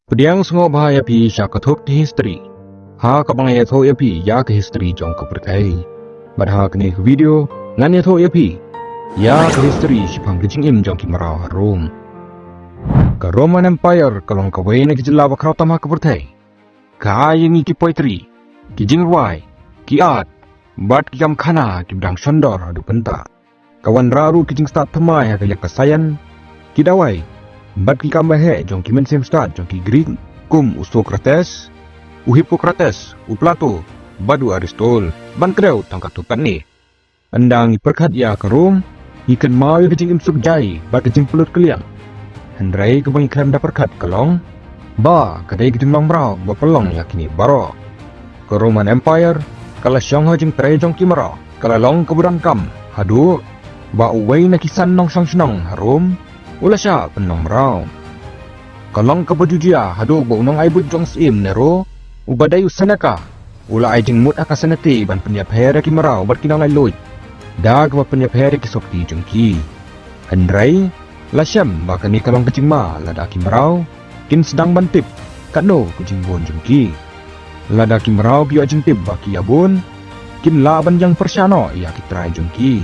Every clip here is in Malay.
Pediang sungo bahaya pi sya kathok ti history. Ha kapang ya tho ya pi ya ke history jong ka perkai. Badha kene video ngan ya tho ya pi. Ya ke history sipang kejing im jong ki marau harum. Ka Roman Empire kalong ka wei na kijela bakrau tama ka pertai. Ka yang ki poetry, ki jingwai, ki art, bat ki kam khana ki bdang shondor adu penta. Kawan raru ki jing start thamai ha ka yak ka sayan, ki dawai. Bat ki kambahe jong ki men sem start jong ki Greek kum Socrates, Hippocrates, Plato, badu Aristotle, ban kreu tangka tupan ni. Andang perkat ya ke Rom, ikan mau ya kecing imsuk jai, bat kecing pelut keliang. Hendrai ke bang ikram da perkat kelong, ba kadai kecing long brau, ba pelong ya kini baro. Ke Roman Empire, kala syong ha jing trai jong ki marau, kala long ke budang kam, hadu, ba uwei na kisan nong syong senong harum, ula sya penong merau. Kalong ke bajujia hadu bo nong ai but jong sim nero ubadai usanaka ula ai jing mut akasanati ban penyap here ki merau bat kinang ai loy dag ba penyap here ki sokti jengki hendrai lasyam ba kani kalong kecing ma lada ki merau kin sedang bantip kano kecing bon jengki lada ki merau ki ajeng tip ba ki abun kin la ban jang persyano ya ki trai jengki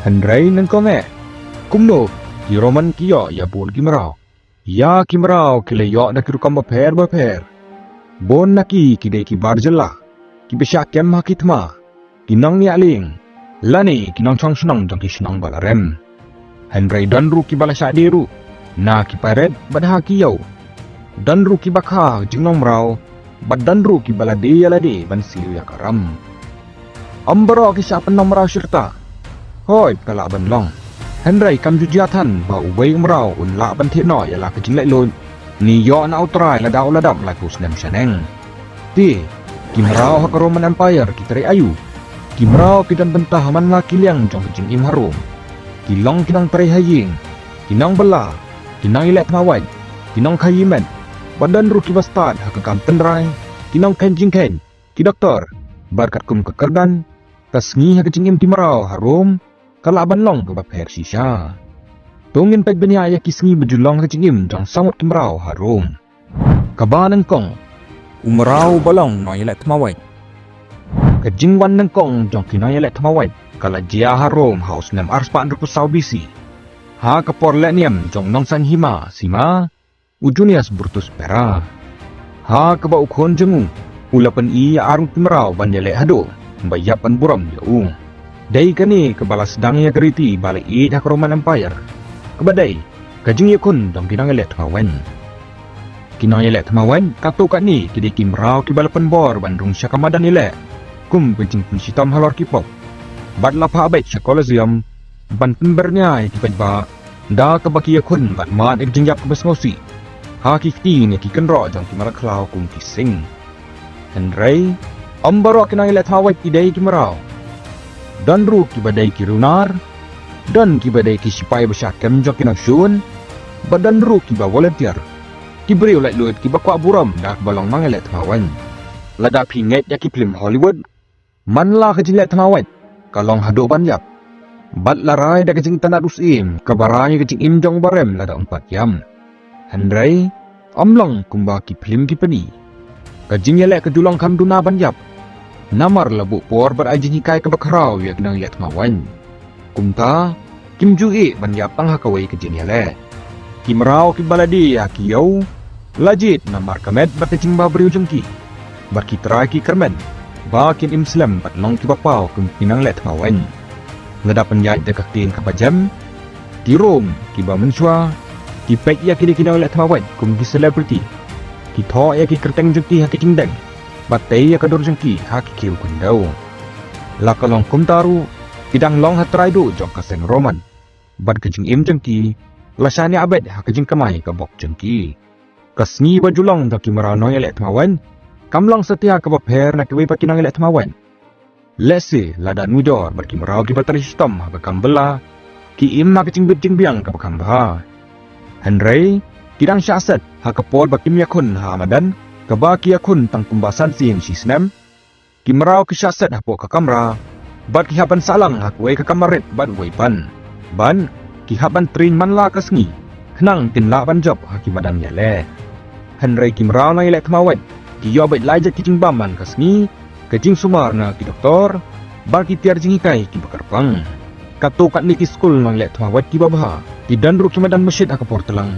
hendrai nang kome kumno ki Roman kiyo ya bon ki merau. Ya ki merau ki leyo na ki rukam baper. Bon na ki dei ki barjela. Ki besya kem ha ki tma. Ki nang ni aling. Lani ki nang chong senang jong ki senang balarem. Henry danru ki balasya diru. Na ki paret badha ki yau. Danru ki bakha jing nong merau. Bad danru ki balade yalade ban silu ya karam. Ambaro ki sya penong merau syirta. Hoi kala ban long. Henry kam jujiatan ba ubay merau unla ban thi no ya la ka jing lai lon ni yo na utrai la daw la dam la kus nem shaneng ti ki merau ha Roman Empire ki trai ayu ki merau ki dan bentah man la ki liang jong jing im harum ki long ki nang trai haying ki nang bela ki nang ilek mawai ki nang khayimen badan ru ki bastad ha ka kam tenrai ki nang ken jing ken ki doktor barkat kum ka kerdan kasngi ha ka jing im ti merau harum kalaban long ke baper sisya. Tungin pek benya ya kisngi bejulong ke jingim jang samut kimrau harum. Kabanan kong umrau balong no yelek tmawai. Kejingwan nang kong jang kina yelek tmawai. Kala jia harum haus nem arspan rupusau bisi. Ha kapor leniam jang nong san hima sima ujunias burtus pera. Ha keba ukon jengu ulapan iya arung kimrau ban yelek hado bayapan buram yaung. Dai kani kebala sedang ya keriti balik i dah ke Roman Empire. Kebadai, kajing yakun dong kinang elek temawen. Kinang elek temawen, kato kat ni kidi kimrau ki balapan bor bandung syakamadan elek. Kum kencing pensitam halor kipok. Bad lapa abet syakolosium, ban pembernya ki pejba. Da kebaki yakun bad mat ek jengjap kebes ngosi. Ha kifti ni ki kenro jang ki malaklau kum kising. Henry, ambaro kinang elek temawen kidai kimrau. Dan ru ki badai ki runar dan ki badai ki sipai besyakem jok kinang syun badan ru ki ba volunteer ki beri ulat luat ki bakwa buram dak balong mangelet temawan lada pinget ya ki film Hollywood manla ke jilet temawan kalong hado banjap bat larai dak jing tanah dusim kabaranya ke jing imjong barem lada 4 jam Henry amlong kumba ki film ki pani kajing yelek ke dulong kam duna banjap namar labu por berajin hikai ke bakrau ya kenang liat mawan. Kumta, kim jui ban yapang hakawai ke jeniale. Kim rau ki baladi ya ki yau, lajit namar kamet bat kecing ba beriu jengki. Bat ki terai ki kermen, ba kin imslam bat long ki bapau kum pinang liat mawan. Lada penjait dekak tin kapajam, ki rom ki ba mensua, ki pek ya ki kinang liat mawan kum ki celebrity. Ki tho ya ki kerteng jengki ha kecing deng. Batai ya kador jengki haki kiu kundau. Laka long kumtaru, idang long hatrai do jong kaseng Roman. Bad kejing im jengki, lasani abed hakajing kamay kabok jengki. Kasngi bajulong daki marano yelek temawan, kamlong setia kabaper na kiwi pakinang yelek temawan. Lesi ladan mudor bad kimarau ki batari sistem hakakam bela, ki im hakajing bejing biang kabakam baha. Henry, kidang syaset hakapol bakim yakun hamadan, kabaki akun tang pembahasan sim si snem kimrau ki syaset hapo ka kamera bad ki haban salang hakwai ka kamaret bad waipan ban ki haban trin man la kasngi kenang tin la ban job haki badan yale Henry Kimrao na ilek kemawet. Kiyo bet lajat kijing baman kasni. Kejing sumar na ki doktor. Bagi tiar jing ikai ki bakarpang. Katukat ni ki skul na ilek kemawet ki babha. Ki dandru ki madan masjid akapor telang.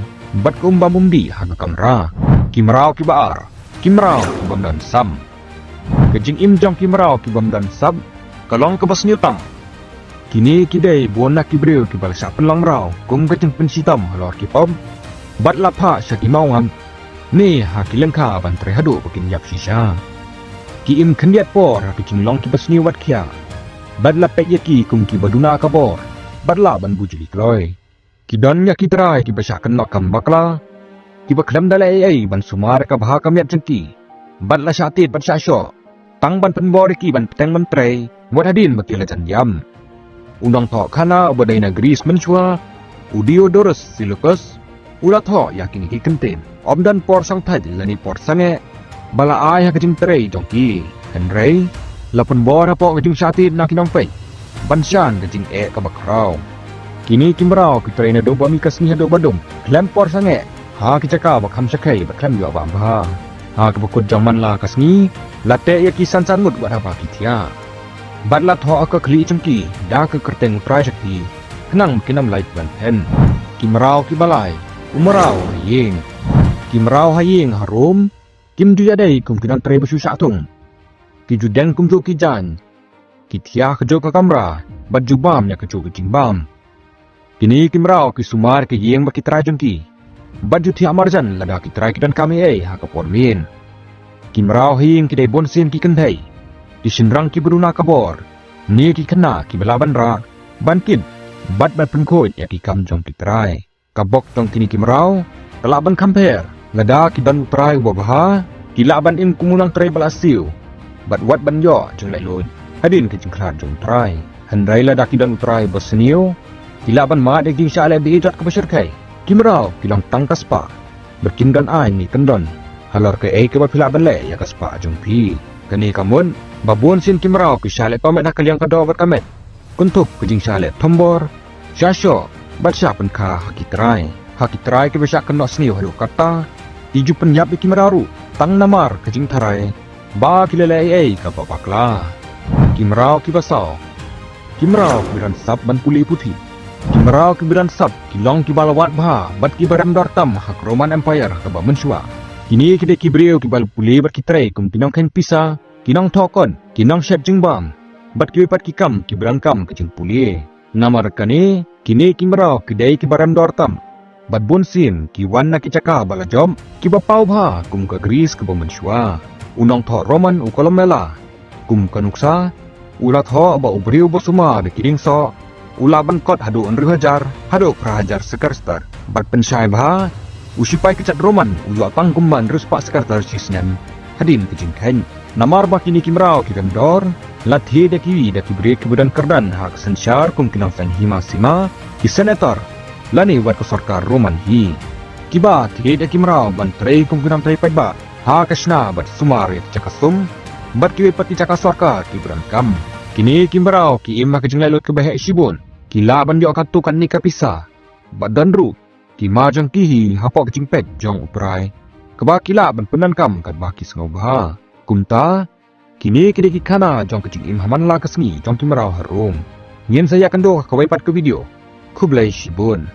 Bat ke umbam umdi haga kamra. Kimrao ki baar. Kimrao ki bamdan sam. Kejing imjong Kimrao ki bamdan sab. Kalong ke bas nyutang. Kini kidai buon nak kibreu ki balsa penlang rau. Kum kejing pensitam halor ki pom. Bat lapha sya ki mawam. Ni ha ki lengka ban tre hadu pakin yap sisa. Ki im kendiat por ha ki cinglong ki basni wat kia. Bat lapek yaki kum ki baduna kabor. Bat la ban bujuli kloy. Ki don ya ki trai ki basya kenok kam bakla. Ki baklam dalai ai ban sumar ka bha kam yat jengki. Bat la syatit bat syasyo. Tang ban penbor ki ban peteng ban tre. Wat hadin bakila jan yam. Undang thok kana obadai Greece menchua. Udiodorus Silucus. Ulat thok yakin ki kenten. Omdan por sang thai lani por sange. Bala ai ha kajing terei jongki. Henry. Lapun bor ha po kajing syati na kinong fei. Bansyan kajing ka bakrao. Kini Kimrao ki terei na do bami kasni ha do badum. Klem por sange. Ha ki caka bakham sakai baklem yo bamba. Ha ki bakut jaman la kasni. Late ya ki sansan mut bat apa ki tia. Bat lat ho ka kli chengki. Da ke kerteng utrai sakti. Kenang kinam lait ban pen. Kimrao ki balai. Umrao ying. Kimrao haying harum. Kim jujadai kum kinang tre basu satung. Ki judeng kum jo ki jan. Ki tia kejo ke kamra. Bat jubam ya kejo ke jingbam. Kini Kimrao ki sumar ki ying baki trai jengki. Bat ju tia marjan lada ki trai kidan kami ha ka pormin. Kimrao haying ki dai bonsin ki kentai. Di sinrang ki beruna kabor. Ni ki kena ki belaban ra. Bankin. Bat bat pengkot ya ki kam jong ki trai. Kabok tong kini Kimrao. Kelaban kamper. Lada ki dan utrai wabha. Kilaban im kumunang trai balasiu. Bat wat ban yo jeng lai lun. Hadin ki jengklar jong trai. Hendrai lada ki dan utrai bosniu. Kilaban ma dek jing syale bijat ke besyarkai. Kimrao kilang tangkas pa. Berkindan ai ni kendon. Halor ke ke bapilaban le ya kaspa jong pi. Kani kamun. Babon sin Kimrao ki syale pamet nak kaliang kado bat kamet. Kuntuk ki jing syale tombor. Syasyo. Bat syapen ka hakitrai. Hakitrai ke besyak kenok sniu hadu kata. Tiju penyap ki meraru. Tang namar ke jing tarai. Ba kilelai ka papakla. Kimrao ki basau. Kimrao kibiran sab ban puli putih. Kimrao kibiran sab kilong ki balawat bah. Bat ki baram dartam hak Roman Empire ke ba mensua. Kini kide kibriu ki bal puli bat kitrai kum pinong kain pisa. Kinong tokon. Kinong syep jingbam. Bat ki pat ki kam kibiran kam ke jing puli. Namar kani kini Kimrao kidai ki baram dartam. Bat bonsin ki wan na ki caka bala jom. Ki bapau bah kum ke Greece ke ba mensua. Unong tho Roman ukolomela. Kum kanuksa. Ulat ho ba ubriu bosuma de kiring so. Ulaban kot hadu unru hajar. Hadu prahajar sekarster. Bat pensyai bah. Usipai kecat Roman. Ulu apang kumban ruspak sekarster sisnyan. Hadin kejingkain. Namar ba kini Kimrao ki dor. Lathi de kiwi de kibri kebudan kerdan hak sensyar kum kinang san hima sima. Ki senator. Lani wat ke sarkar Roman hi. Kiba thi de Kimrao ban trei kum kinang trei paiba. Ha kasna bat sumar ya cakasum. Bat kiwi pati cakasarka kibudan kam. Kini Kimrao ki imah kejing lalut ke bahek sibun. Kila ban yo katukan ni kapisa. Bat danru. Ki majang kihi hapok kejing pet jong uprai. Keba kila ban penan kam kat baki sengau bah. Kumta. Kini kide ki kana jong kejing imah man la kesni jong Kimrao harum. Ngien saya kendo kawai pat ke video. Kublai sibun.